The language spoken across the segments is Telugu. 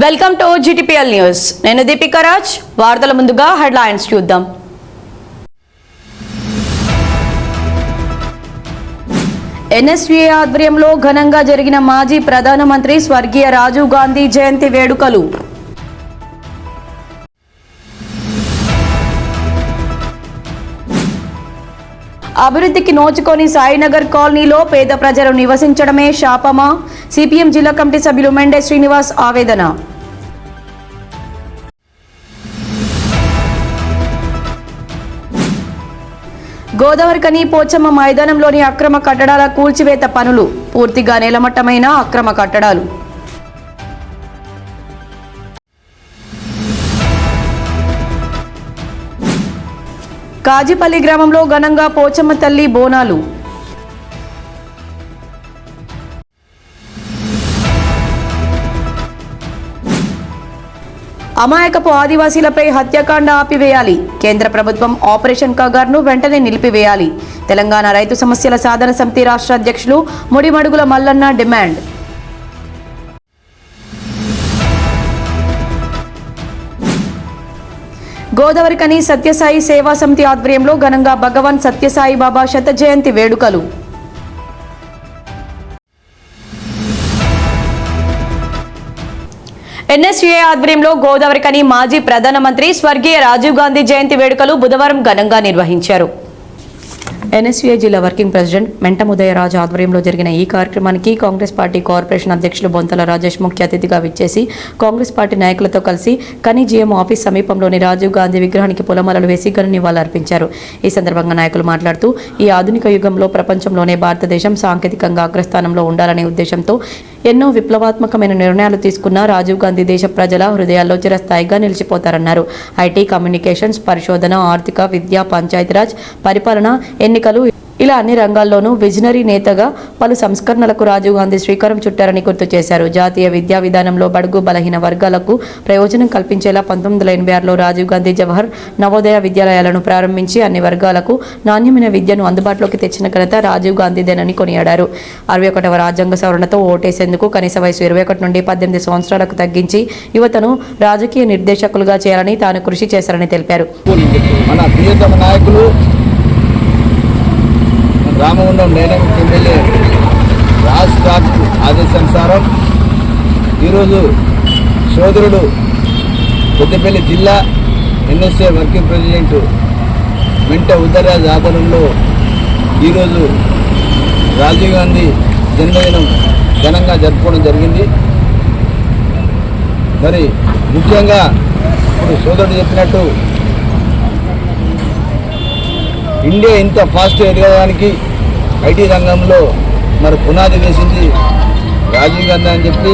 Welcome to GTPL news. నేను దీపికా రాజ్. వార్తల ముందుగా హెడ్లైన్స్ చూద్దాం. NSVA ఆధ్వర్యంలో ఘనంగా జరిగిన మాజీ ప్రధానమంత్రి స్వర్గీయ రాజీవ్ గాంధీ జయంతి వేడుకలు. అభివృద్ధికి నోచుకొని సాయినగర్ కాలనీలో పేద ప్రజలు నివసించడమే శాపమా? CPM జిల్లా కమిటీ సభ్యులు మెండే శ్రీనివాస్ ఆవేదన. గోదావరికని పోచమ్మ మైదానంలోని అక్రమ కట్టడాల కూల్చివేత పనులు పూర్తిగా నేలమట్టమైన అక్రమ కట్టడాలు. కాజిపల్లి గ్రామంలో ఘనంగా పోచమ్మ తల్లి బోనాలు. అమాయకపు ఆదివాసీలపై హత్యాకాండ ఆపివేయాలి. కేంద్ర ప్రభుత్వం ఆపరేషన్ కగార్ను వెంటనే నిలిపివేయాలి. తెలంగాణ రైతు సమస్యల సాధన సమితి రాష్ట్ర అధ్యక్షులు ముడిమడుగుల మల్లన్న డిమాండ్. గోదావరికని సత్యసాయి సేవా సమితి ఆధ్వర్యంలో ఘనంగా భగవాన్ సత్యసాయి బాబా శత జయంతి వేడుకలు. NSVA ఆధ్వర్యంలో గోదావరికని మాజీ ప్రధానమంత్రి స్వర్గీయ రాజీవ్ గాంధీ జయంతి వేడుకలు బుధవారం ఘనంగా నిర్వహించారు. NSVA జిల్లా వర్కింగ్ ప్రెసిడెంట్ మెంటం ఉదయరాజ్ ఆధ్వర్యంలో జరిగిన ఈ కార్యక్రమానికి కాంగ్రెస్ పార్టీ కార్పొరేషన్ అధ్యక్షులు బొంతల రాజేష్ ముఖ్య అతిథిగా విచ్చేసి కాంగ్రెస్ పార్టీ నాయకులతో కలిసి కని GM ఆఫీస్ సమీపంలోని రాజీవ్ గాంధీ విగ్రహానికి పూలమాలలు వేసి ఘన నివాళులర్పించారు. ఈ సందర్భంగా నాయకులు మాట్లాడుతూ ఈ ఆధునిక యుగంలో ప్రపంచంలోనే భారతదేశం సాంకేతికంగా అగ్రస్థానంలో ఉండాలనే ఉద్దేశంతో ఎన్నో విప్లవాత్మకమైన నిర్ణయాలు తీసుకున్న రాజీవ్ గాంధీ దేశ ప్రజల హృదయాల్లో చిరస్థాయిగా నిలిచిపోతారన్నారు. IT, కమ్యూనికేషన్స్, పరిశోధన, ఆర్థిక, విద్య, పంచాయతీరాజ్, పరిపాలన, ఎన్నికలు ఇలా అన్ని రంగాల్లోనూ విజనరీ నేతగా పలు సంస్కరణలకు రాజీవ్ గాంధీ శ్రీకారం చుట్టారని గుర్తు చేశారు. జాతీయ విద్యా విధానంలో బడుగు బలహీన వర్గాలకు ప్రయోజనం కల్పించేలా 1986లో రాజీవ్ గాంధీ జవహర్ నవోదయ విద్యాలయాలను ప్రారంభించి అన్ని వర్గాలకు నాణ్యమైన విద్యను అందుబాటులోకి తెచ్చిన ఘనత రాజీవ్ గాంధీదేనని కొనియాడారు. 61వ రాజ్యాంగ సవరణతో ఓటేసేందుకు కనీస వయసు 21 నుండి 18 సంవత్సరాలకు తగ్గించి యువతను రాజకీయ నిర్దేశకులుగా చేయాలని తాను కృషి చేశారని తెలిపారు. రామగుండం డైనమిక్ ఎమ్మెల్యే రాజ్ ఠాకూర్ ఆదేశానుసారం ఈరోజు సోదరుడు పెద్దపల్లి జిల్లా NSA వర్కింగ్ ప్రెసిడెంట్ మెంట ఉదయరాజ్ ఆధ్వర్యంలో ఈరోజు రాజీవ్ గాంధీ జన్మదినం ఘనంగా జరుపుకోవడం జరిగింది. మరి ముఖ్యంగా ఇప్పుడు సోదరుడు చెప్పినట్టు ఇండియా ఇంత ఫాస్ట్ ఎదగడానికి IT రంగంలో మరి పునాది వేసింది రాజీవ్ గాంధీ అని చెప్పి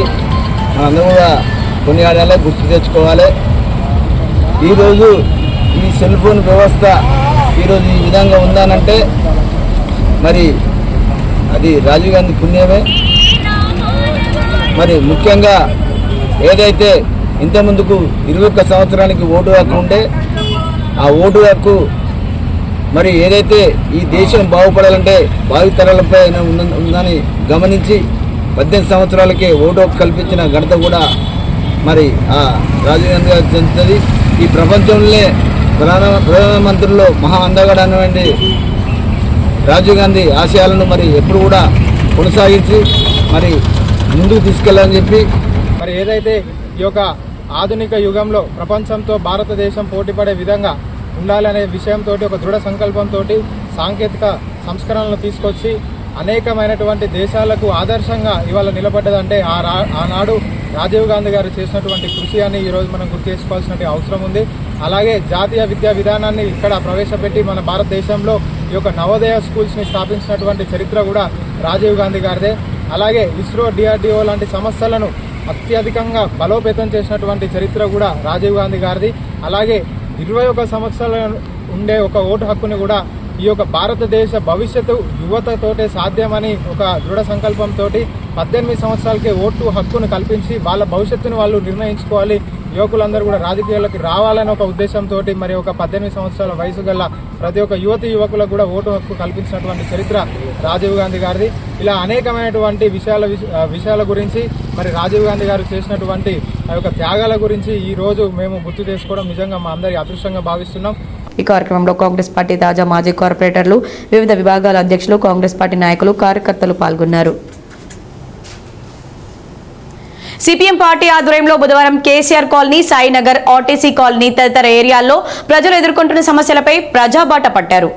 మనందరూ కూడా కొనియాడాలి, గుర్తు తెచ్చుకోవాలి. ఈరోజు ఈ సెల్ ఫోన్ వ్యవస్థ ఈరోజు ఈ విధంగా ఉందానంటే మరి అది రాజీవ్ గాంధీ పుణ్యమే. మరి ముఖ్యంగా ఏదైతే ఇంతకుముందుకు 21 సంవత్సరానికి ఓటు హక్కు ఉంటే ఆ ఓటు హక్కు మరి ఏదైతే ఈ దేశం బాగుపడాలంటే భావితరాలపై ఉందని గమనించి 18 సంవత్సరాలకే ఓటు కల్పించిన ఘనత కూడా మరి ఆ రాజీవ్ గాంధీ గారికి చెందుతుంది. ఈ ప్రపంచంలోనే ప్రధానమంత్రుల్లో మహా అందగాడు అనేటువంటి రాజీవ్ గాంధీ ఆశయాలను మరి ఎప్పుడు కూడా కొనసాగించి మరి ముందుకు తీసుకెళ్లాలని చెప్పి మరి ఏదైతే ఈ యొక్క ఆధునిక యుగంలో ప్రపంచంతో భారతదేశం పోటీపడే విధంగా ఉండాలనే విషయంతో ఒక దృఢ సంకల్పంతో సాంకేతిక సంస్కరణలు తీసుకొచ్చి అనేకమైనటువంటి దేశాలకు ఆదర్శంగా ఇవాళ నిలబడ్డదంటే ఆనాడు రాజీవ్ గాంధీ గారు చేసినటువంటి కృషి అని ఈరోజు మనం గుర్తు చేసుకోవాల్సిన అవసరం ఉంది. అలాగే జాతీయ విద్యా విధానాన్ని ఇక్కడ ప్రవేశపెట్టి మన భారతదేశంలో ఈ యొక్క నవోదయ స్కూల్స్ని స్థాపించినటువంటి చరిత్ర కూడా రాజీవ్ గాంధీ గారిదే. అలాగే ఇస్రో, DRDO లాంటి సంస్థలను అత్యధికంగా బలోపేతం చేసినటువంటి చరిత్ర కూడా రాజీవ్ గాంధీ గారిది. అలాగే 21 సంవత్సరాలు ఉండే ఒక ఓటు హక్కుని కూడా ఈ యొక్క భారతదేశ భవిష్యత్తు యువతతోటే సాధ్యమని ఒక దృఢ సంకల్పంతో 18 సంవత్సరాలకే ఓటు హక్కును కల్పించి వాళ్ళ భవిష్యత్తును వాళ్ళు నిర్ణయించుకోవాలి, ఈ యువకులందరూ కూడా రాజకీయాల్లోకి రావాలనే ఒక ఉద్దేశంతో మరి ఒక 18 సంవత్సరాల వయసు గల ప్రతి ఒక్క యువకులకు కూడా ఓటు హక్కు కల్పించినటువంటి చరిత్ర రాజీవ్ గాంధీ గారిది. ఇలా అనేకమైనటువంటి విషయాల గురించి మరి రాజీవ్ గాంధీ గారు చేసినటువంటి ఆ యొక్క త్యాగాల గురించి ఈ రోజు మేము గుర్తు చేసుకోవడం నిజంగా మా అందరి అదృష్టంగా భావిస్తున్నాం. ఈ కార్యక్రమంలో కాంగ్రెస్ పార్టీ తాజా మాజీ కార్పొరేటర్లు, వివిధ విభాగాల అధ్యక్షులు, కాంగ్రెస్ పార్టీ నాయకులు, కార్యకర్తలు పాల్గొన్నారు. సిపిఎం పార్టీ ఆధ్వర్యంలో బుధవారం KCR colony, Sainagar, RTC colony తదితర ఏరియాల్లో ప్రజలు ఎదుర్కొంటున్న సమస్యలపై ప్రజాబాట పట్టారు.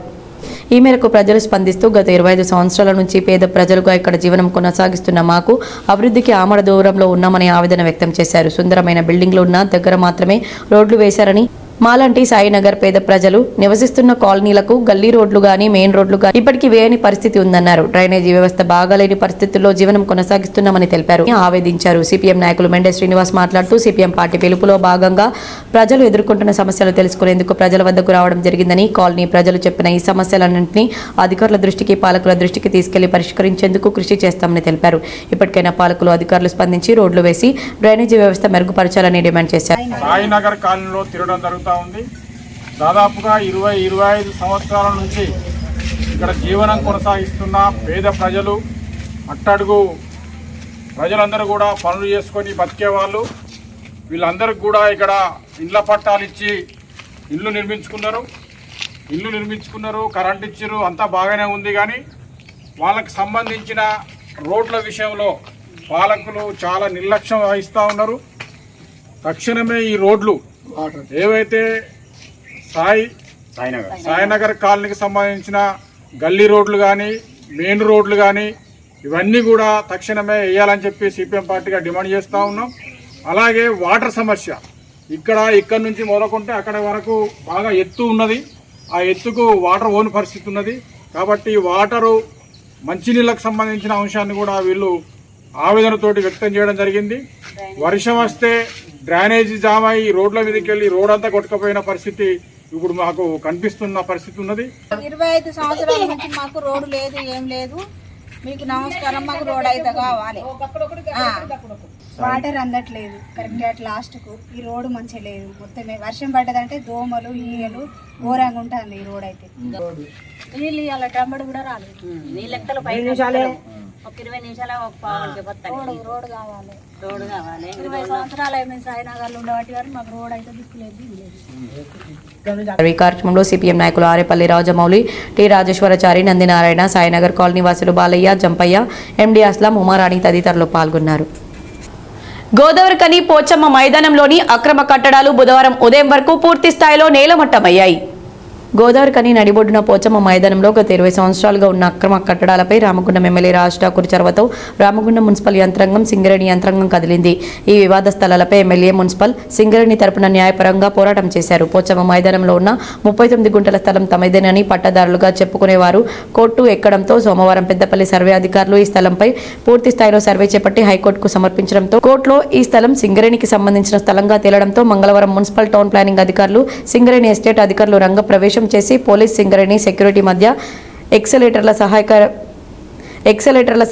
ఈ మేరకు ప్రజలు స్పందిస్తూ గత 25 సంవత్సరాల నుంచి పేద ప్రజలుగా ఇక్కడ జీవనం కొనసాగిస్తున్న మాకు అభివృద్ధికి ఆమడ దూరంలో ఉన్నామని ఆవేదన వ్యక్తం చేశారు. సుందరమైన బిల్డింగ్లు ఉన్న దగ్గర మాత్రమే రోడ్లు వేశారని, మాలాంటి సాయినగర్ పేద ప్రజలు నివసిస్తున్న కాలనీలకు గల్లీ రోడ్లు గాని, మెయిన్ రోడ్లు గాని ఇప్పటికీ వేయని పరిస్థితి ఉందన్నారు. డ్రైనేజీ వ్యవస్థ బాగాలేని పరిస్థితుల్లో జీవనం కొనసాగిస్తున్నామని తెలిపారు, ఆవేదించారు. సిపిఎం నాయకులు మెండే శ్రీనివాస్ మాట్లాడుతూ సిపిఎం పార్టీ పిలుపులో భాగంగా ప్రజలు ఎదుర్కొంటున్న సమస్యలు తెలుసుకునేందుకు ప్రజల వద్దకు రావడం జరిగిందని, కాలనీ ప్రజలు చెప్పిన ఈ సమస్యలన్నింటినీ అధికారుల దృష్టికి, పాలకుల దృష్టికి తీసుకెళ్లి పరిష్కరించేందుకు కృషి చేస్తామని తెలిపారు. ఇప్పటికైనా పాలకులు, అధికారులు స్పందించి రోడ్లు వేసి డ్రైనేజీ వ్యవస్థ మెరుగుపరచాలని డిమాండ్ చేశారు. సాయినగర్ కాలనీలో తిరగడం జరుగుతుంది. దాదాపుగా 20-25 సంవత్సరాల నుంచి ఇక్కడ జీవనం కొనసాగిస్తున్న పేద ప్రజలు, అట్టడుగు ప్రజలందరూ కూడా పనులు చేసుకొని బతికేవాళ్ళు. వీళ్ళందరికీ కూడా ఇక్కడ ఇండ్ల పట్టాలు ఇచ్చి ఇల్లు నిర్మించుకున్నారు, కరెంట్ ఇచ్చారు, అంతా బాగానే ఉంది. కానీ వాళ్ళకి సంబంధించిన రోడ్ల విషయంలో పాలకులు చాలా నిర్లక్ష్యం వహిస్తూ ఉన్నారు. తక్షణమే ఈ రోడ్లు ఏవైతే సాయినగర్ కాలనీకి సంబంధించిన గల్లీ రోడ్లు కానీ, మెయిన్ రోడ్లు కానీ ఇవన్నీ కూడా తక్షణమే వేయాలని చెప్పి సిపిఎం పార్టీగా డిమాండ్ చేస్తూ ఉన్నాం. అలాగే వాటర్ సమస్య, ఇక్కడ నుంచి మొదలుకుంటే అక్కడ వరకు బాగా ఎత్తు ఉన్నది. ఆ ఎత్తుకు వాటర్ ఓని పరిస్థితి ఉన్నది. కాబట్టి వాటరు, మంచినీళ్ళకు సంబంధించిన అంశాన్ని కూడా వీళ్ళు ఆవేదనతోటి వ్యక్తం చేయడం జరిగింది. వర్షం వస్తే డ్రైనేజీ జామ్ అయ్యి రోడ్ల మీదకి వెళ్ళి రోడ్ అంతా కొట్టుకుపోయిన పరిస్థితి ఇప్పుడు మాకు కనిపిస్తున్న పరిస్థితి ఉన్నది. 25 సంవత్సరాల నుంచి మాకు రోడ్డు లేదు, ఏం లేదు. మీకు నమస్కారం, మాకు రోడ్ అయితే కావాలి. వాటర్ అందట్లేదు కరెక్ట్ లాస్ట్కు. ఈ రోడ్డు మంచిగా లేదు. మొత్తమే వర్షం పడ్డదంటే దోమలు, ఈగలు ఘోరంగా ఉంటుంది ఈ రోడ్ అయితే. నీళ్ళు ఇవాళ టమ్మడి కూడా రాలేదు. నీ లెక్కలు ఒక 20 నిమిషాల రోడ్ కావాలి. 20 సంవత్సరాలు అయిపోయింది సాయినగర్లో ఉండబట్టి గారు మాకు రోడ్ అయితే దిక్కులేదు. ఈ కార్యక్రమంలో సిపిఎం నాయకులు ఆరేపల్లి రాజమౌళి, టి రాజేశ్వరచారి, నందినారాయణ, సాయినగర్ కాలనీ వాసులు బాలయ్య, జంపయ్య, ఎండి అస్లాం, ఉమారాణి తదితరులు పాల్గొన్నారు. గోదావరికని పోచమ్మ మైదానంలోని అక్రమ కట్టడాలు బుధవారం ఉదయం వరకు పూర్తి స్థాయిలో నేలమట్టమయ్యాయి. గోదావరికని నడిబొడ్డున పోచమ్మ మైదానంలో గత 20 సంవత్సరాలుగా ఉన్న అక్రమ కట్టడాలపై రామగుండం ఎమ్మెల్యే రాజ్ ఠాకూర్ చొరవతో రామగుండం మున్సిపల్ యంత్రాంగం, సింగరేణి యంత్రాంగం కదిలింది. ఈ వివాద స్థలాలపై ఎమ్మెల్యే, మున్సిపల్, సింగరేణి తరపున న్యాయపరంగా పోరాటం చేశారు. పోచమ్మ మైదానంలో ఉన్న 39 గుంటల స్థలం తమదేనని పట్టదారులుగా చెప్పుకునేవారు కోర్టు ఎక్కడంతో సోమవారం పెద్దపల్లి సర్వే అధికారులు ఈ స్థలంపై పూర్తి స్థాయిలో సర్వే చేపట్టి హైకోర్టుకు సమర్పించడంతో కోర్టులో ఈ స్థలం సింగరేణికి సంబంధించిన స్థలంగా తేలడంతో మంగళవారం మున్సిపల్ టౌన్ ప్లానింగ్ అధికారులు, సింగరేణి ఎస్టేట్ అధికారులు రంగ ప్రవేశం చేసి పోలీస్, సింగరేణి సెక్యూరిటీ మధ్య ఎక్సలేటర్ల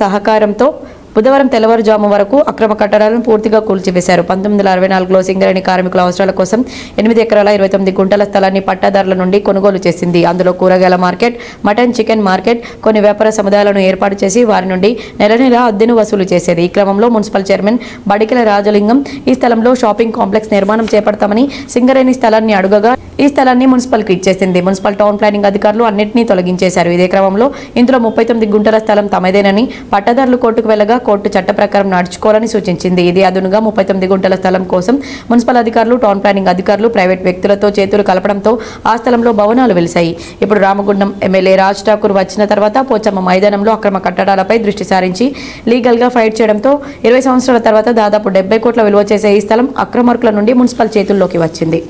సహకారంతో బుధవారం తెల్లవారుజాము వరకు అక్రమ కట్టడాలను పూర్తిగా కూల్చివేశారు. 1964లో సింగరేణి కార్మికుల అవసరాల కోసం 8 ఎకరాల 29 గుంటల స్థలాన్ని పట్టాదారుల నుండి కొనుగోలు చేసింది. అందులో కూరగాయల మార్కెట్, మటన్, చికెన్ మార్కెట్, కొన్ని వ్యాపార సముదాయాలను ఏర్పాటు చేసి వారి నుండి నెల అద్దెను వసూలు చేసేది. ఈ క్రమంలో మున్సిపల్ చైర్మన్ బడికెల రాజలింగం ఈ స్థలంలో షాపింగ్ కాంప్లెక్స్ నిర్మాణం చేపడతామని సింగరేణి స్థలాన్ని అడుగగా ఈ స్థలాన్ని మున్సిపల్కి ఇచ్చేసింది. మున్సిపల్ టౌన్ ప్లానింగ్ అధికారులు అన్నింటినీ తొలగించేశారు. ఇదే క్రమంలో ఇందులో 39 గుంటల స్థలం తమదేనని పట్టదారులు కోర్టుకు వెళ్లగా కోర్టు చట్ట ప్రకారం నడుచుకోవాలని సూచించింది. ఇది అదునుగా 39 గుంటల స్థలం కోసం మున్సిపల్ అధికారులు, టౌన్ ప్లానింగ్ అధికారులు ప్రైవేట్ వ్యక్తులతో చేతులు కలపడంతో ఆ స్థలంలో భవనాలు వెలిశాయి. ఇప్పుడు రామగుండం ఎమ్మెల్యే రాజ్ ఠాకూర్ వచ్చిన తర్వాత పోచమ్మ మైదానంలో అక్రమ కట్టడాలపై దృష్టి సారించి లీగల్ గా ఫైట్ చేయడంతో 20 సంవత్సరాల తర్వాత దాదాపు 70 కోట్ల విలువ చేసే ఈ స్థలం అక్రమార్కుల నుండి మున్సిపల్ చేతుల్లోకి వచ్చింది.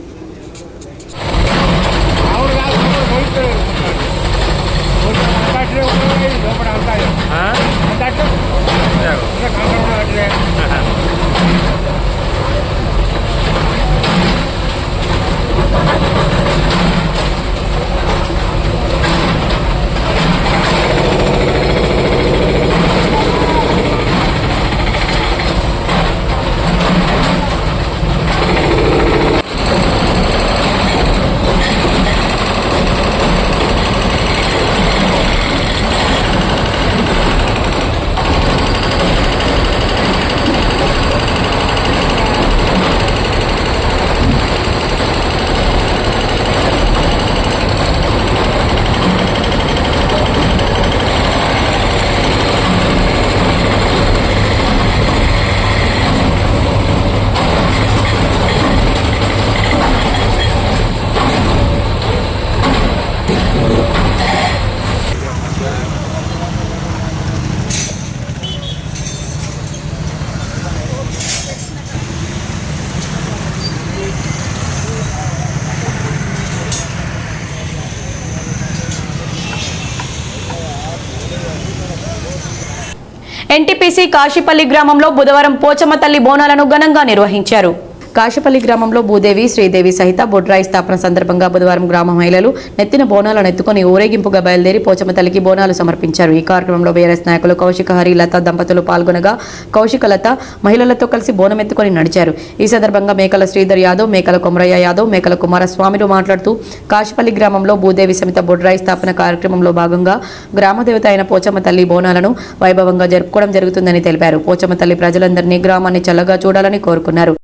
ఎన్టీపీసీ కాశీపల్లి గ్రామంలో బుధవారం పోచమ్మ తల్లి బోనాలను ఘనంగా నిర్వహించారు. కాశీపల్లి గ్రామంలో భూదేవి శ్రీదేవి సహిత బొడ్రాయి స్థాపన సందర్భంగా బుధవారం గ్రామ మహిళలు నెత్తిన బోనాలను ఎత్తుకుని ఊరేగింపుగా బయలుదేరి పోచమ్మ తల్లికి బోనాలు సమర్పించారు. ఈ కార్యక్రమంలో బీఆర్ఎస్ నాయకులు కౌశిక హరి లత దంపతులు పాల్గొనగా కౌశిక లత మహిళలతో కలిసి బోనం ఎత్తుకొని నడిచారు. ఈ సందర్భంగా మేకల శ్రీధర్ యాదవ్, మేకల కొమరయ్య యాదవ్, మేకల కుమారస్వామిలు మాట్లాడుతూ కాశీపల్లి గ్రామంలో భూదేవి సమిత బొడ్రాయి స్థాపన కార్యక్రమంలో భాగంగా గ్రామదేవత అయిన పోచమ్మ తల్లి బోనాలను వైభవంగా జరుపుకోవడం జరుగుతుందని తెలిపారు. పోచమ్మ తల్లి ప్రజలందరినీ గ్రామాన్ని చల్లగా చూడాలని కోరుకున్నారు.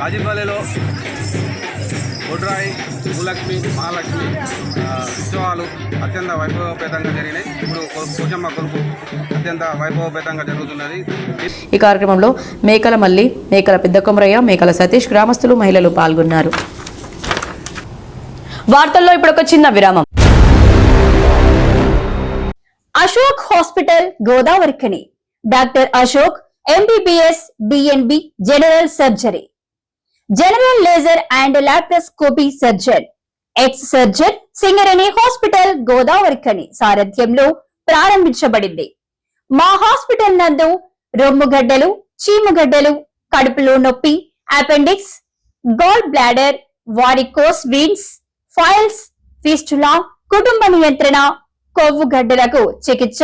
కాజీపల్లిలో బొడ్రాయి భూలక్ష్మి మహాలక్ష్మి ఉత్సవాలు అత్యంత వైభవపేతంగా జరిగినాయి. ఇప్పుడు పోచమ్మ కొలుపు అత్యంత వైభవపేతంగా జరుగుతున్నది. ఈ కార్యక్రమంలో మేకల మల్లి, మేకల పెద్ద కొమరయ్య, మేకల సతీష్, గ్రామస్తులు, మహిళలు పాల్గొన్నారు. వార్తల్లో ఇప్పుడు ఒక చిన్న విరామం. Ashok hospital Godavarikhani doctor Ashok MBBS DNB general surgery, general laser and laparoscopy surgeon, ex surgeon Singareni hospital Godavarikhani సారథ్యంలో ప్రారంభించబడింది. మా హాస్పిటల్ నందు రొమ్ముగడ్డలు, చీముగడ్డలు, కడుపులో నొప్పి, appendix, gall bladder, varicose veins, piles, fistula, కుటుంబ నియంత్రణ, కొవ్వు గడ్డలకు చికిత్స,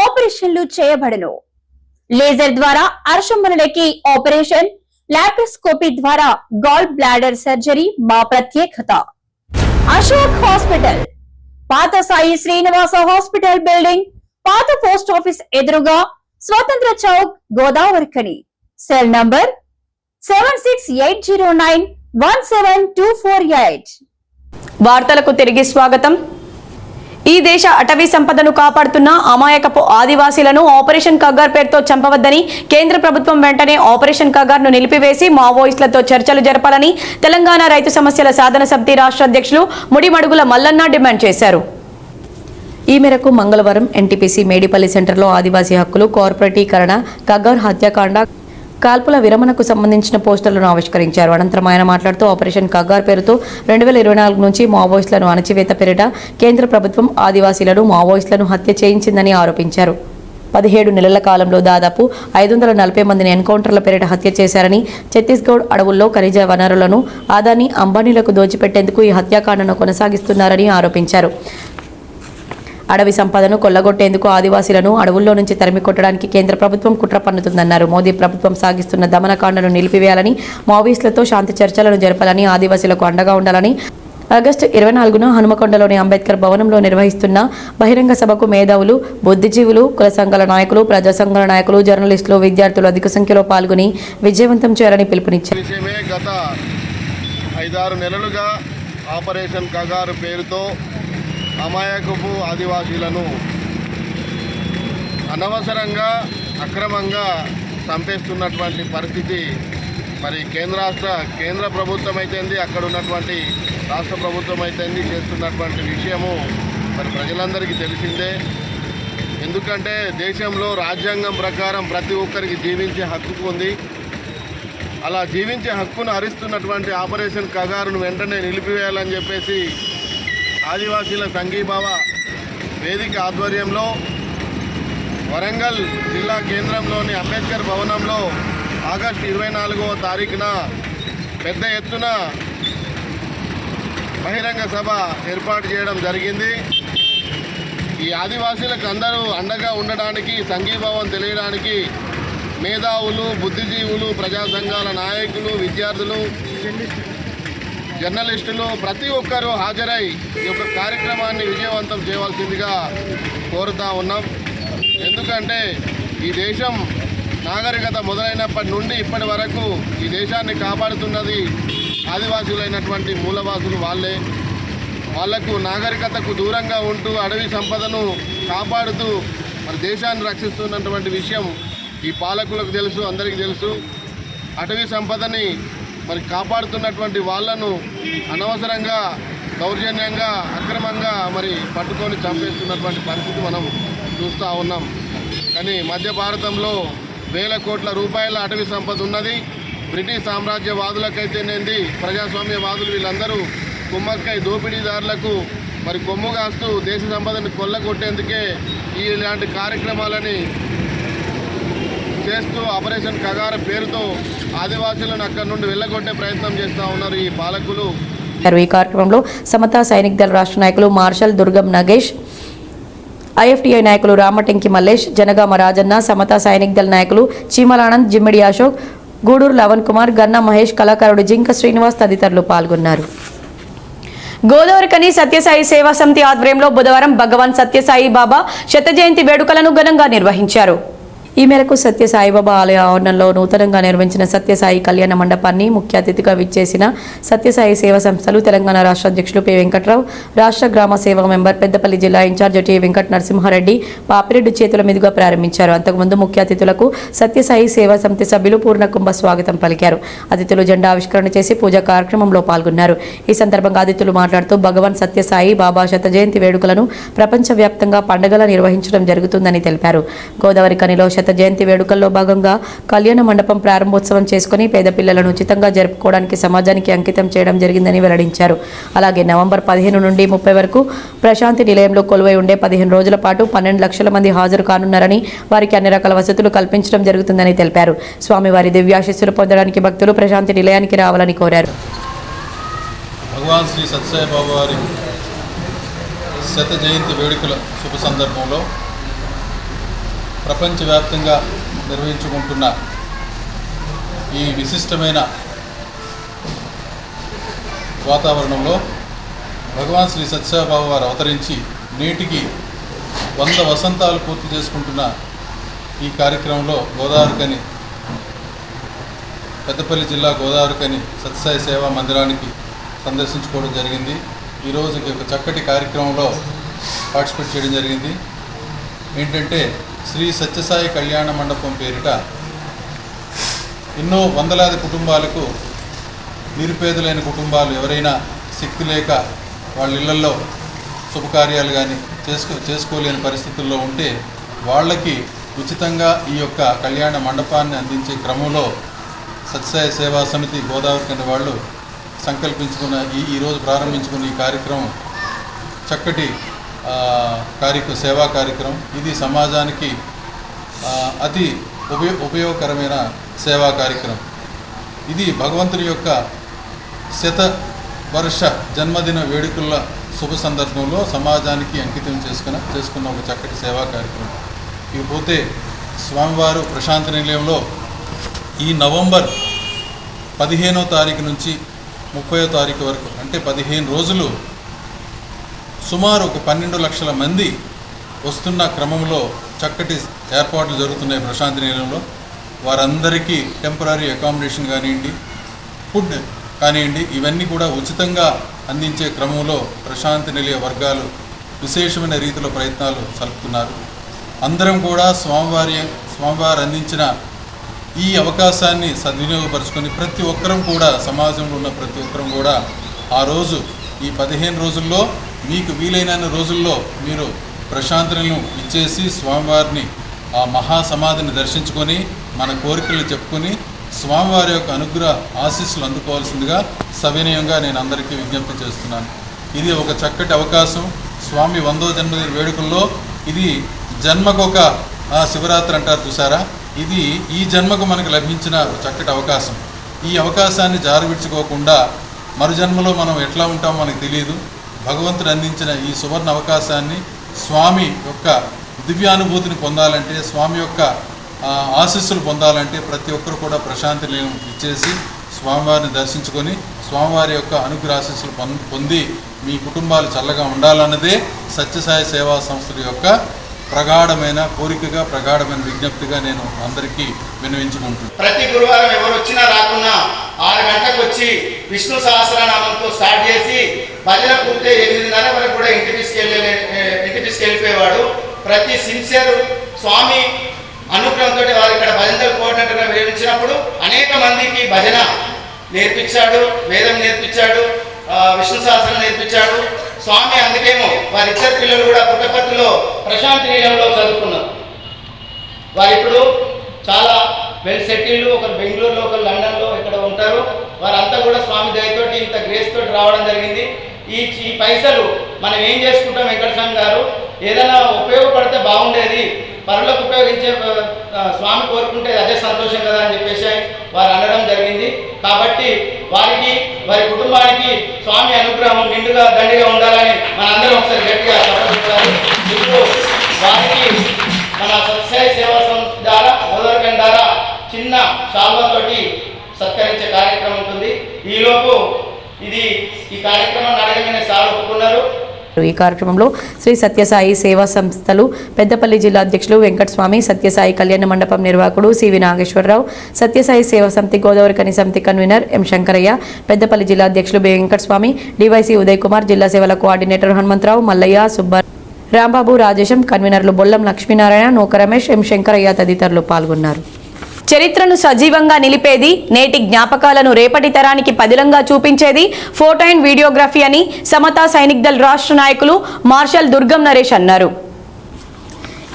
ఆపరేషన్లు చేయబడును. లేజర్ ద్వారా అర్షములకి ఆపరేషన్, లాప్రోస్కోపీ ద్వారా గాల్ బ్లాడర్ సర్జరీ మా ప్రత్యేకత. అశోక్ హాస్పిటల్ పాత సాయి శ్రీనివాస హాస్పిటల్ బిల్డింగ్, పాత పోస్ట్ ఆఫీస్ ఎదురుగా, స్వతంత్ర చౌక్, గోదావరిఖని. Cell number 7680917248. వార్తలకు తిరిగి స్వాగతం. ఈ దేశ అటవీ సంపదను కాపాడుతున్న అమాయకపు ఆదివాసీలను ఆపరేషన్ కగార్ పేరుతో చంపవద్దని కేంద్ర ప్రభుత్వం వెంటనే ఆపరేషన్ కగార్ను నిలిపివేసి మావోయిస్టులతో చర్చలు జరపాలని తెలంగాణ రైతు సమస్యల సాధన సమితి రాష్ట్ర అధ్యక్షులు ముడిమడుగుల మల్లన్న డిమాండ్ చేశారు. ఈ మేరకు మంగళవారం ఎన్టీపీసీ మేడిపల్లి సెంటర్లో ఆదివాసీ హక్కులు, కార్పొరేటీకరణ, కగార్ హత్యాకాండ, కాల్పుల విరమణకు సంబంధించిన పోస్టర్లను ఆవిష్కరించారు. అనంతరం ఆయన మాట్లాడుతూ ఆపరేషన్ కగార్ పేరుతో 2024 నుంచి మావోయిస్టులను అణచివేత పేరిట కేంద్ర ప్రభుత్వం ఆదివాసీలను, మావోయిస్టులను హత్య చేయించిందని ఆరోపించారు. 17 నెలల కాలంలో దాదాపు 540 మందిని ఎన్కౌంటర్ల పేరిట హత్య చేశారని, ఛత్తీస్గఢ్ అడవుల్లో ఖనిజ వనరులను అదానీ, అంబానీలకు దోచిపెట్టేందుకు ఈ హత్యాకాండను కొనసాగిస్తున్నారని ఆరోపించారు. అడవి సంపదను కొల్లగొట్టేందుకు ఆదివాసీలను అడవుల్లో నుంచి తరిమి కొట్టడానికి కేంద్ర ప్రభుత్వం కుట్ర పన్నుతుందన్నారు. మోదీ ప్రభుత్వం సాగిస్తున్న దమనకాండను నిలిపివేయాలని, మావోయిస్టులతో శాంతి చర్చలను జరపాలని, ఆదివాసీలకు అండగా ఉండాలని ఆగస్టు 24న హనుమకొండలోని అంబేద్కర్ భవనంలో నిర్వహిస్తున్న బహిరంగ సభకు మేధావులు, బుద్ధిజీవులు, కుల సంఘాల నాయకులు, ప్రజా సంఘాల నాయకులు, జర్నలిస్టులు, విద్యార్థులు అధిక సంఖ్యలో పాల్గొని విజయవంతం చేయాలని పిలుపునిచ్చారు. గత 5-6 నెలలుగా ఆపరేషన్ కగారు పేరుతో అమాయకపు ఆదివాసీలను అనవసరంగా, అక్రమంగా చంపేస్తున్నటువంటి పరిస్థితి మరి కేంద్ర ప్రభుత్వం అయితేంది, అక్కడ ఉన్నటువంటి రాష్ట్ర ప్రభుత్వం అయితేంది చేస్తున్నటువంటి విషయము మరి ప్రజలందరికీ తెలిసిందే. ఎందుకంటే దేశంలో రాజ్యాంగం ప్రకారం ప్రతి ఒక్కరికి జీవించే హక్కు ఉంది. అలా జీవించే హక్కును హరిస్తున్నటువంటి ఆపరేషన్ కగారును వెంటనే నిలిపివేయాలని చెప్పేసి ఆదివాసీల సంఘీభావ వేదిక ఆధ్వర్యంలో వరంగల్ జిల్లా కేంద్రంలోని అంబేద్కర్ భవనంలో ఆగస్టు 24వ తారీఖున పెద్ద ఎత్తున బహిరంగ సభ ఏర్పాటు చేయడం జరిగింది. ఈ ఆదివాసీలకు అందరూ అండగా ఉండడానికి, సంఘీభావం తెలియడానికి మేధావులు, బుద్ధిజీవులు, ప్రజా సంఘాల నాయకులు, విద్యార్థులు, జర్నలిస్టులు ప్రతి ఒక్కరూ హాజరై ఈ యొక్క కార్యక్రమాన్ని విజయవంతం చేయవలసిందిగా కోరుతా ఉన్నాం. ఎందుకంటే ఈ దేశం నాగరికత మొదలైనప్పటి నుండి ఇప్పటి వరకు ఈ దేశాన్ని కాపాడుతున్నది ఆదివాసులైనటువంటి మూలవాసులు వాళ్ళే. వాళ్లకు నాగరికతకు దూరంగా ఉంటూ అడవి సంపదను కాపాడుతూ మన దేశాన్ని రక్షిస్తున్నటువంటి విషయం ఈ పాలకులకు తెలుసు, అందరికీ తెలుసు. అటవీ సంపదని మరి కాపాడుతున్నటువంటి వాళ్ళను అనవసరంగా దౌర్జన్యంగా అక్రమంగా మరి పట్టుకొని చంపేస్తున్నటువంటి పరిస్థితి మనం చూస్తూ ఉన్నాం. కానీ మధ్య భారతంలో వేల కోట్ల రూపాయల అటవీ సంపద ఉన్నది. బ్రిటిష్ సామ్రాజ్యవాదులకైతేనేంది ప్రజాస్వామ్యవాదులు వీళ్ళందరూ కుమ్మక్కై దోపిడీదారులకు మరి కొమ్ము కాస్తూ దేశ సంపదను కొల్లగొట్టేందుకే ఇలాంటి కార్యక్రమాలని చేస్తూ ఆపరేషన్ కగార పేరుతో ఆదివాసీలను అక్కడి నుండి వెళ్ళగొట్టే ప్రయత్నం చేస్తూ ఉన్నారు ఈ పాలకులు. ఈ కార్యక్రమంలో సమతా సైనిక్ దళ రాష్ట్ర నాయకులు మార్షల్ దుర్గం నగేష్, ఐఎఫ్టిఐ నాయకులు రామటెంకి మల్లేష్, జనగామ రాజన్న, సమతా సైనిక్ దళ నాయకులు చీమలానంద్, జిమ్మిడి అశోక్, గూడూరు లవన్ కుమార్, గన్నా మహేష్, కళాకారుడు జింక శ్రీనివాస్ తదితరులు పాల్గొన్నారు. గోదావరికని సత్యసాయి సేవా సమితి ఆధ్వర్యంలో బుధవారం భగవాన్ సత్యసాయి బాబా శత జయంతి వేడుకలను ఘనంగా నిర్వహించారు. ఈ మేరకు సత్య సాయిబాబా ఆలయ ఆవరణలో నూతనంగా నిర్మించిన సత్యసాయి కళ్యాణ మండపాన్ని ముఖ్య అతిథిగా విచ్చేసిన సత్యసాయి సేవా సంస్థలు తెలంగాణ రాష్ట్ర అధ్యక్షులు పి వెంకట్రావు, రాష్ట్ర గ్రామ సేవా మెంబర్ పెద్దపల్లి జిల్లా ఇన్ఛార్జ్ టి వెంకట నరసింహారెడ్డి పాపిరెడ్డి చేతుల మీదుగా ప్రారంభించారు. అంతకుముందు ముఖ్య అతిథులకు సత్యసాయి సేవా సమితి సభ్యులు పూర్ణకుంభ స్వాగతం పలికారు. అతిథులు జెండా ఆవిష్కరణ చేసి పూజా కార్యక్రమంలో పాల్గొన్నారు. ఈ సందర్భంగా అతిథులు మాట్లాడుతూ భగవాన్ సత్యసాయి బాబా శత జయంతి వేడుకలను ప్రపంచవ్యాప్తంగా పండుగలా నిర్వహించడం జరుగుతుందని తెలిపారు. గోదావరి కనిలో శత జయంతి వేడుకల్లో భాగంగా కళ్యాణ మండపం ప్రారంభోత్సవం చేసుకుని పేద పిల్లలను ఉచితంగా జరుపుకోవడానికి సమాజానికి అంకితం చేయడం జరిగిందని వెల్లడించారు. అలాగే నవంబర్ 15 నుండి 30 వరకు ప్రశాంతి నిలయంలో కొలువై ఉండే 15 రోజుల పాటు 12 లక్షల మంది హాజరు కానున్నారని, వారికి అన్ని రకాల వసతులు కల్పించడం జరుగుతుందని తెలిపారు. స్వామివారి దివ్యాశీస్సులు పొందడానికి భక్తులు ప్రశాంతి నిలయానికి రావాలని కోరారు. భగవాన్ శ్రీ సత్యసాయి బాబా వారి శత జయంతి వేడుకల శుభ సందర్భంలో ప్రపంచవ్యాప్తంగా నిర్వహించుకుంటున్న ఈ విశిష్టమైన వాతావరణంలో భగవాన్ శ్రీ సత్యసాయి బాబా వారు అవతరించి నేటికి 100 వసంతాలు పూర్తి చేసుకుంటున్న ఈ కార్యక్రమంలో గోదావరికని పెద్దపల్లి జిల్లా గోదావరికని సత్యసాయి సేవా మందిరానికి సందర్శించుకోవడం జరిగింది. ఈరోజు ఒక చక్కటి కార్యక్రమంలో పార్టిసిపేట్ చేయడం జరిగింది. ఏంటంటే శ్రీ సత్యసాయి కళ్యాణ మండపం పేరిట ఎన్నో వందలాది కుటుంబాలకు, నిరుపేదలైన కుటుంబాలు ఎవరైనా శక్తి లేక వాళ్ళ ఇళ్లలో శుభకార్యాలు కానీ చేసుకోలేని పరిస్థితుల్లో ఉంటే వాళ్ళకి ఉచితంగా ఈ యొక్క కళ్యాణ మండపాన్ని అందించే క్రమంలో సత్యసాయి సేవా సమితి గోదావరికని వాళ్ళు సంకల్పించుకున్న ఈరోజు ప్రారంభించుకున్న ఈ కార్యక్రమం చక్కటి సేవా కార్యక్రమం. ఇది సమాజానికి అతి ఉపయోగకరమైన సేవా కార్యక్రమం. ఇది భగవంతుని యొక్క శతవర్ష జన్మదిన వేడుకల శుభ సందర్భంలో సమాజానికి అంకితం చేసుకున్న ఒక చక్కటి సేవా కార్యక్రమం. ఇకపోతే స్వామివారు ప్రశాంతి నిలయంలో ఈ నవంబర్ 15వ తారీఖు నుంచి 30వ తారీఖు వరకు, అంటే 15 రోజులు సుమారు ఒక 12 లక్షల మంది వస్తున్న క్రమంలో చక్కటి ఏర్పాట్లు జరుగుతున్నాయి ప్రశాంతి నిలయంలో. వారందరికీ టెంపరీ అకామిడేషన్ కానివ్వండి, ఫుడ్ కానివ్వండి, ఇవన్నీ కూడా ఉచితంగా అందించే క్రమంలో ప్రశాంతి నిలయ వర్గాలు విశేషమైన రీతిలో ప్రయత్నాలు సలుపుతున్నారు. అందరం కూడా స్వామివారు అందించిన ఈ అవకాశాన్ని సద్వినియోగపరుచుకొని ప్రతి ఒక్కరం కూడా, సమాజంలో ఉన్న ప్రతి ఒక్కరం కూడా ఆ రోజు ఈ 15 రోజుల్లో మీకు వీలైన రోజుల్లో మీరు ప్రశాంతులను ఇచ్చేసి స్వామివారిని ఆ మహాసమాధిని దర్శించుకొని మన కోరికలు చెప్పుకొని స్వామివారి యొక్క అనుగ్రహ ఆశీస్సులు అందుకోవాల్సిందిగా సవినయంగా నేను అందరికీ విజ్ఞప్తి చేస్తున్నాను. ఇది ఒక చక్కటి అవకాశం. స్వామి 100వ జన్మదిన వేడుకల్లో ఇది జన్మకొక శివరాత్రి అంటారు చూసారా, ఇది ఈ జన్మకు మనకు లభించిన చక్కటి అవకాశం. ఈ అవకాశాన్ని జారవిడ్చుకోకుండా మరు జన్మలో మనం ఎట్లా ఉంటామో మనకు తెలియదు. భగవంతుడు అందించిన ఈ సువర్ణ అవకాశాన్ని, స్వామి యొక్క దివ్యానుభూతిని పొందాలంటే, స్వామి యొక్క ఆశీస్సులు పొందాలంటే ప్రతి ఒక్కరు కూడా ప్రశాంతి నిలయం ఇచ్చేసి స్వామివారిని దర్శించుకొని స్వామివారి యొక్క అనుగ్రహాశీస్సులు పొంది మీ కుటుంబాలు చల్లగా ఉండాలన్నదే సత్యసాయి సేవా సంస్థల యొక్క ప్రగాఢమైన కోరికగా, ప్రగాఢమైన విజ్ఞప్తిగా నేను అందరికీ విన్నవించుకుంటున్నాను. ప్రతి గురువారం ఎవరు వచ్చినా రాకున్నా 6 గంటలకు వచ్చి విష్ణు సహస్రనామంతో స్టార్ట్ చేసి భజన పూర్తి 8:30 వరకు కూడా ఇంటికి తీసుకెళ్ళిపోయేవాడు. ప్రతి సిన్సియర్ స్వామి అనుగ్రహంతో వారు ఇక్కడ భజనలు కోఆర్డినేటర్గా వివరించినప్పుడు అనేక మందికి భజన నేర్పించాడు, వేదం నేర్పించాడు, విష్ణు సహస్రం నేర్పించాడు స్వామి. అందుకేమో వారిద్దరు పిల్లలు కూడా పుట్టపర్తిలో ప్రశాంతి నిలయంలో చదువుకున్నారు. వారిప్పుడు చాలా వెల్ సెటిల్డ్, ఒకరు బెంగళూరులో, ఒకరు లండన్లో ఇక్కడ ఉంటారు. వారంతా కూడా స్వామి దయతోటి ఇంత గ్రేస్ తోటి రావడం జరిగింది. ఈ పైసలు మనం ఏం చేసుకుంటాం వెంకటస్వామి గారు, ఏదైనా ఉపయోగపడితే బాగుండేది, పరులకు ఉపయోగించే స్వామి కోరుకుంటే అదే సంతోషం కదా అని చెప్పేసి వారు అనడం జరిగింది. కాబట్టి వారికి, వారి కుటుంబానికి స్వామి అనుగ్రహం నిండుగా దండిగా ఉండాలని మనందరం ఒకసారి గట్టిగా చెప్పాలి. ఇప్పుడు వారికి మన సత్యసాయి సేవా సంస్థ ద్వారా, గోదావరి ద్వారా చిన్న శాల్వాతోటి సత్కరించే కార్యక్రమం ఉంటుంది. ఈలోపు ఈ కార్యక్రమాన్ని అడగగానే సార్ ఒప్పుకున్నారు. ఈ కార్యక్రమంలో శ్రీ సత్యసాయి సేవా సంస్థలు పెద్దపల్లి జిల్లా అధ్యక్షులు వెంకటస్వామి, సత్యసాయి కళ్యాణ మండపం నిర్వాహకుడు సివి నాగేశ్వరరావు, సత్యసాయి సేవా సమితి గోదావరి కని సమితి కన్వీనర్ ఎం శంకరయ్య, పెద్దపల్లి జిల్లా అధ్యక్షులు బి వెంకటస్వామి, డివైసీ ఉదయ్ కుమార్, జిల్లా సేవల కోఆర్డినేటర్ హనుమంతరావు, మల్లయ్య, సుబ్బ, రాంబాబు, రాజేశం, కన్వీనర్లు బొల్లం లక్ష్మీనారాయణ, నూక రమేష్, ఎం శంకరయ్య తదితరులు పాల్గొన్నారు. చరిత్రను సజీవంగా నిలిపేది, నేటి జ్ఞాపకాలను రేపటి తరానికి పదిలంగా చూపించేది ఫోటో అండ్ వీడియోగ్రఫీ అని సమతా సైనిక్ దళ్ రాష్ట్ర నాయకులు మార్షల్ దుర్గం నరేష్ అన్నారు.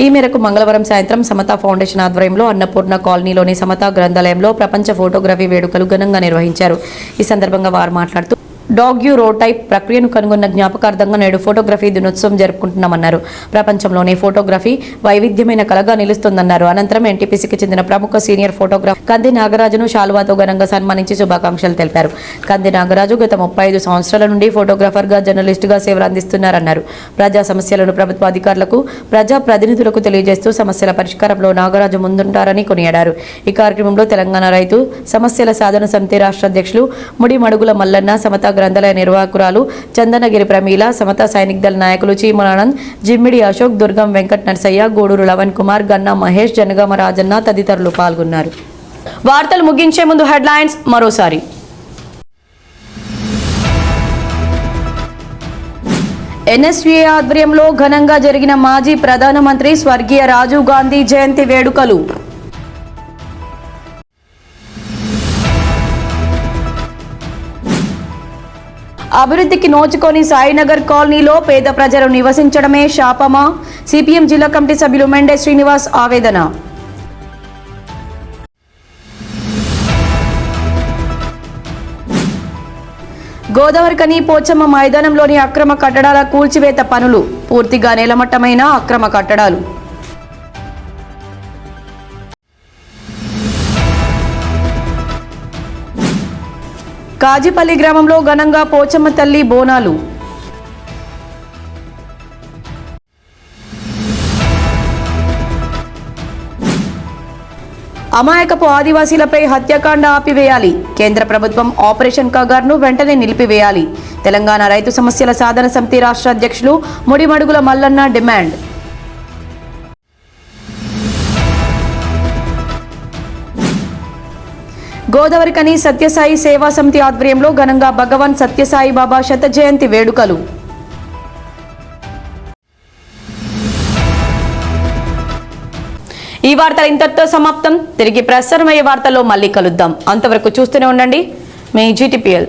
ఈ మేరకు మంగళవారం సాయంత్రం సమతా ఫౌండేషన్ ఆధ్వర్యంలో అన్నపూర్ణ కాలనీలోని సమతా గ్రంథాలయంలో ప్రపంచ ఫోటోగ్రఫీ వేడుకలు ఘనంగా నిర్వహించారు. ఈ సందర్భంగా వారు మాట్లాడుతూ డాగ్యూరోటైప్ ప్రక్రియను కనుగొన్న జ్ఞాపకార్థంగా నేడు ఫోటోగ్రఫీ దినోత్సవం జరుపుకుంటున్నామన్నారు. ప్రపంచంలోనే ఫోటోగ్రఫీ వైవిధ్యమైన కళగా నిలుస్తుందన్నారు. అనంతరం ఎన్టీపీసీకి చెందిన ప్రముఖ సీనియర్ ఫోటోగ్రాఫర్ కంది నాగరాజును శాలువాతో ఘనంగా సన్మానించి శుభాకాంక్షలు తెలిపారు. కంది నాగరాజు గత 35 సంవత్సరాల నుండి ఫోటోగ్రాఫర్గా, జర్నలిస్టుగా సేవలు అందిస్తున్నారన్నారు. ప్రజా సమస్యలను ప్రభుత్వ అధికారులకు, ప్రజా ప్రతినిధులకు తెలియజేస్తూ సమస్యల పరిష్కారంలో నాగరాజు ముందుంటారని కొనియాడారు. ఈ కార్యక్రమంలో తెలంగాణ రైతు సమస్యల సాధన సమితి రాష్ట్ర అధ్యక్షులు ముడి మడుగుల మల్లన్న, సమతా గ్రంథాలయ నిర్వాహకురాలు చందనగిరి ప్రమీల, సమతా సైనిక్ దళ నాయకులు చీమలానంద్, జిమ్మిడి అశోక్, దుర్గం వెంకట్ నరసయ్య, గూడూరు లవన్ కుమార్, గన్నా మహేష్, జనగామ రాజన్న తదితరులు పాల్గొన్నారు. వార్తలు ముగించే ముందు హెడ్లైన్స్ మరోసారి. ఎన్ఎస్వీఏ ఆధ్వర్యంలో ఘనంగా జరిగిన మాజీ ప్రధానమంత్రి స్వర్గీయ రాజీవ్ గాంధీ జయంతి వేడుకలు. అభివృద్ధికి నోచుకొని సాయినగర్ కాలనీలో పేద ప్రజలు నివసించడమే శాపమా? సిపిఎం జిల్లా కమిటీ సభ్యులు మెండే శ్రీనివాస్ ఆవేదన. గోదావరి కని పోచమ్మ మైదానంలోని అక్రమ కట్టడాల కూల్చివేత పనులు, పూర్తిగా నేలమట్టమైన అక్రమ కట్టడాలు. కాజిపల్లి గ్రామంలో ఘనంగా పోచమ్మ తల్లి బోనాలు. అమాయకపు ఆదివాసీలపై హత్యాకాండ ఆపివేయాలి. కేంద్ర ప్రభుత్వం ఆపరేషన్ కగార్ను వెంటనే నిలిపివేయాలి. తెలంగాణ రైతు సమస్యల సాధన సమితి రాష్ట్ర అధ్యక్షులు ముడిమడుగుల మల్లన్న డిమాండ్. గోదావరి కని సత్యసాయి సేవా సమితి ఆధ్వర్యంలో ఘనంగా భగవాన్ సత్యసాయి బాబా శత జయంతి వేడుకలు. ఈ వార్తలు ఇంతటితో సమాప్తం. తిరిగి ప్రసారమయ్యే వార్తల్లో మళ్ళీ కలుద్దాం. అంతవరకు చూస్తూనే ఉండండి మీ GTPL.